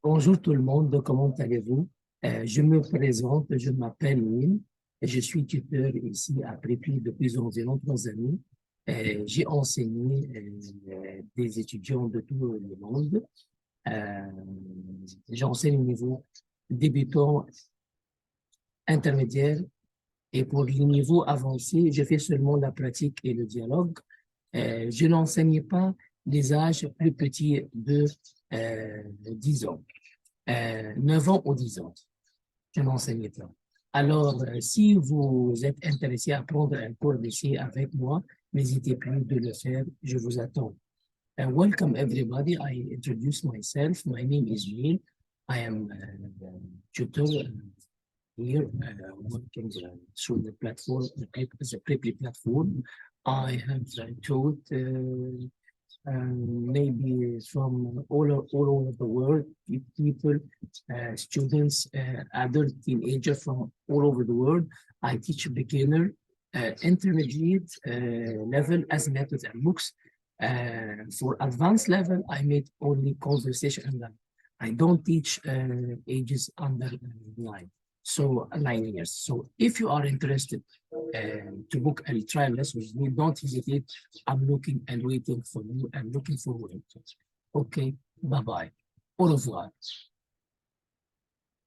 Bonjour tout le monde, comment allez-vous? Je me présente, je m'appelle Wim, et je suis tuteur ici depuis environ 3 années. J'ai enseigné des étudiants de tout le monde. Euh, J'enseigne au niveau débutant, intermédiaire, et pour le niveau avancé, je fais seulement la pratique et le dialogue. Je n'enseigne pas les âges plus petits de 10 ans. 9 ans ou 10 ans. Je n'enseigne pas. Alors, si vous êtes intéressé à prendre un cours d'ici avec moi, n'hésitez plus de le faire. Je vous attends. Welcome everybody. I introduce myself. My name is Neil. I am a tutor here working through the platform, the Preply platform. I have taught maybe from all over the world, people, students, adult, teenagers from all over the world. I teach beginner, intermediate level as methods and books. For advanced level, I made only conversation and I don't teach ages under 9 years. So if you are interested to book a trial lesson with me, don't hesitate. I'm looking and waiting for you and looking forward to it. Okay, bye-bye. Au revoir.